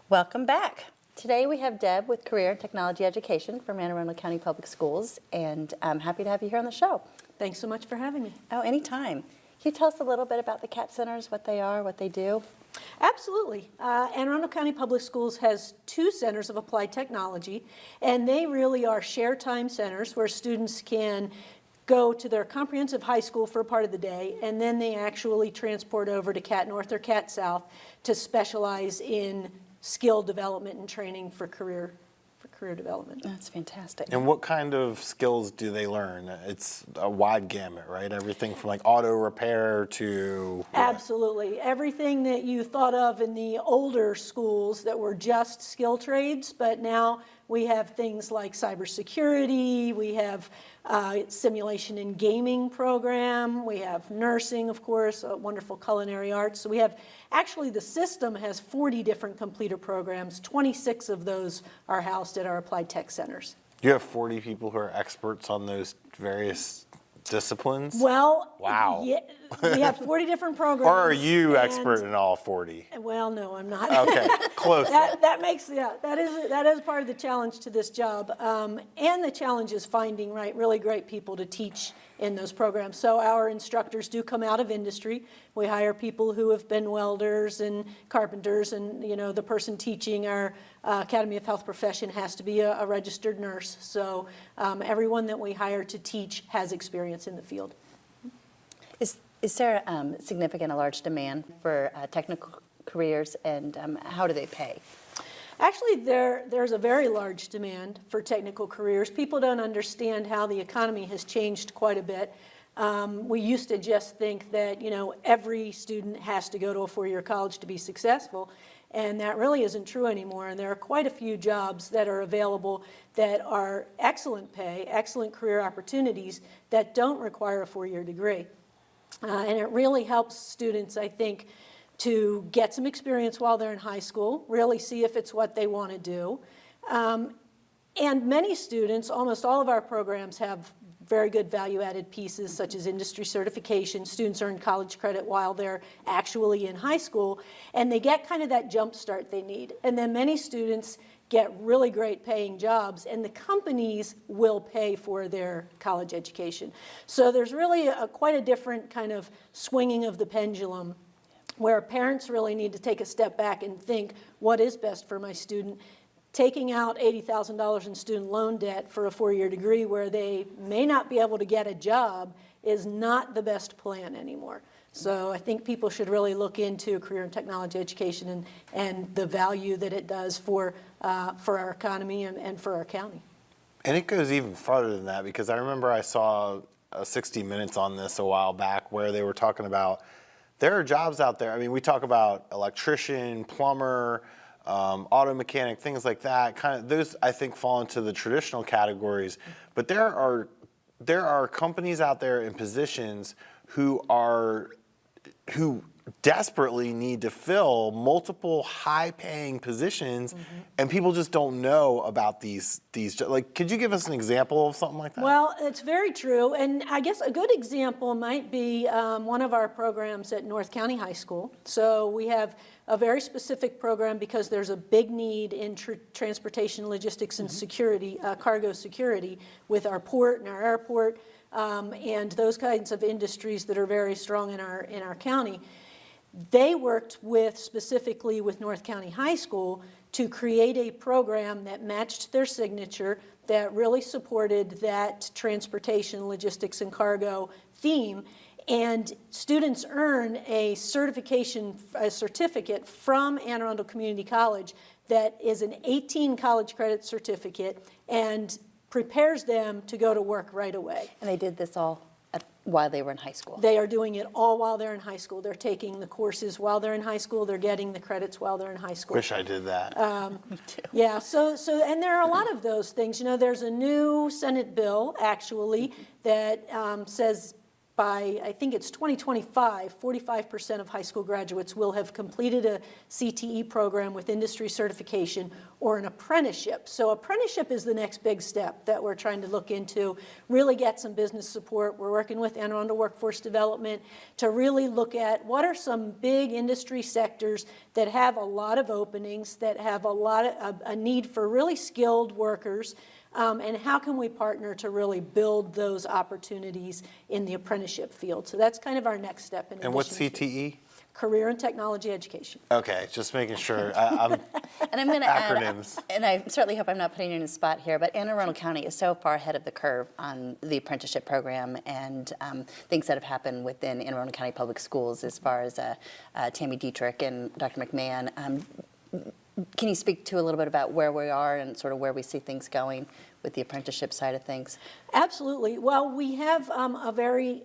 Welcome back. Today we have Deb with Career and Technology Education from Anne Arundel County Public Schools, and I'm happy to have you here on the show. Thanks so much for having me. Oh, anytime. Can you tell us a little bit about the CAT Centers, what they are, what they do? Absolutely. Anne Arundel County Public Schools has 2 centers of applied technology, and they really are share time centers where students can go to their comprehensive high school for a part of the day, and then they actually transport over to CAT North or CAT South to specialize in skill development and training for career development. That's fantastic. And what kind of skills do they learn? It's a wide gamut, right? Everything from like auto repair to... Absolutely. Everything that you thought of in the older schools that were just skill trades, but now we have things like cybersecurity, we have simulation and gaming program, we have nursing, of course, wonderful culinary arts. So we have, actually the system has 40 different completer programs. 26 of those are housed at our applied tech centers. You have 40 people who are experts on those various disciplines? Well, wow. Yeah, we have 40 different programs. Or are you expert in all 40? Well, no, I'm not. Okay, close. that makes, yeah, that is part of the challenge to this job. And the challenge is finding, really great people to teach in those programs. So our instructors do come out of industry. We hire people who have been welders and carpenters, and the person teaching our Academy of Health profession has to be a registered nurse. So everyone that we hire to teach has experience in the field. Is there a large demand for technical careers, and how do they pay? Actually, there's a very large demand for technical careers. People don't understand how the economy has changed quite a bit. We used to just think that, every student has to go to a 4-year college to be successful, and that really isn't true anymore. And there are quite a few jobs that are available that are excellent pay, excellent career opportunities that don't require a 4-year degree. And it really helps students, I think, to get some experience while they're in high school, really see if it's what they want to do. And many students, almost all of our programs have very good value-added pieces such as industry certification. Students earn college credit while they're actually in high school, and they get kind of that jump start they need. And then many students get really great paying jobs, and the companies will pay for their college education. So there's really quite a different kind of swinging of the pendulum where parents really need to take a step back and think, what is best for my student? Taking out $80,000 in student loan debt for a 4-year degree where they may not be able to get a job is not the best plan anymore. So I think people should really look into career and technology education and the value that it does for our economy and for our county. And it goes even farther than that, because I remember I saw 60 Minutes on this a while back where they were talking about there are jobs out there. I mean, we talk about electrician, plumber, auto mechanic, things like that. Kind of those, I think, fall into the traditional categories. But there are companies out there in positions who desperately need to fill multiple high-paying positions, and people just don't know about these. Like, could you give us an example of something like that? Well, it's very true, and I guess a good example might be one of our programs at North County High School. So we have a very specific program because there's a big need in transportation, logistics, and security, cargo security, with our port and our airport, and those kinds of industries that are very strong in our county. They worked specifically with North County High School to create a program that matched their signature, that really supported that transportation, logistics, and cargo theme. And students earn a certificate from Anne Arundel Community College that is an 18 college credit certificate and prepares them to go to work right away. And they did this all while they were in high school? They are doing it all while they're in high school. They're taking the courses while they're in high school. They're getting the credits while they're in high school. Wish I did that. Me too. Yeah, so and there are a lot of those things. There's a new Senate bill, actually, that says by, I think it's 2025, 45% of high school graduates will have completed a CTE program with industry certification or an apprenticeship. So apprenticeship is the next big step that we're trying to look into, really get some business support. We're working with Arundel Workforce Development to really look at what are some big industry sectors that have a lot of openings, that have a need for really skilled workers, and how can we partner to really build those opportunities in the apprenticeship field? So that's kind of our next step. And what's CTE? Career and Technology Education. Okay, just making sure. I'm And I'm going to add, acronyms. and I certainly hope I'm not putting you in a spot here, but Anne Arundel County is so far ahead of the curve on the apprenticeship program and things that have happened within Anne Arundel County Public Schools as far as Tammy Dietrich and Dr. McMahon. Can you speak to a little bit about where we are and sort of where we see things going with the apprenticeship side of things? Absolutely. Well, we have a very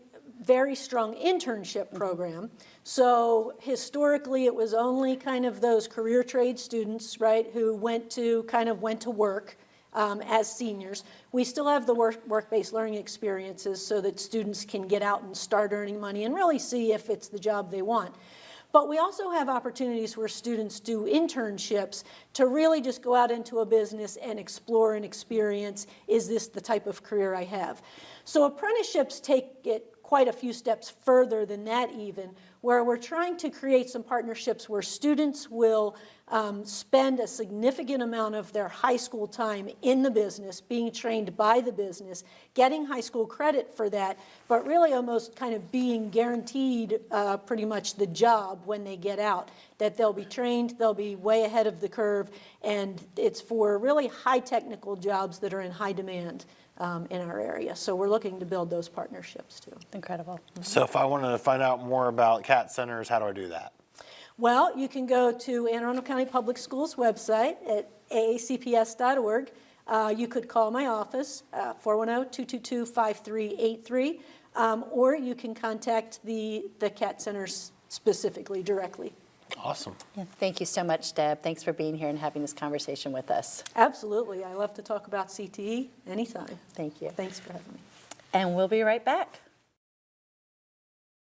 strong internship program. So historically, it was only kind of those career trade students, right, who went to work as seniors. We still have the work-based learning experiences so that students can get out and start earning money and really see if it's the job they want. But we also have opportunities where students do internships to really just go out into a business and explore and experience, is this the type of career I have? So apprenticeships take it quite a few steps further than that even, where we're trying to create some partnerships where students will spend a significant amount of their high school time in the business, being trained by the business, getting high school credit for that, but really almost kind of being guaranteed pretty much the job when they get out, that they'll be trained, they'll be way ahead of the curve, and it's for really high technical jobs that are in high demand in our area. So we're looking to build those partnerships too. Incredible. So if I wanted to find out more about CAT centers, how do I do that? Well, you can go to Anne Arundel County Public Schools website at aacps.org. You could call my office, 410-222-5383, or you can contact the CAT centers specifically, directly. Awesome. Yeah, thank you so much, Deb. Thanks for being here and having this conversation with us. Absolutely. I love to talk about CTE anytime. Thank you. Thanks for having me. And we'll be right back.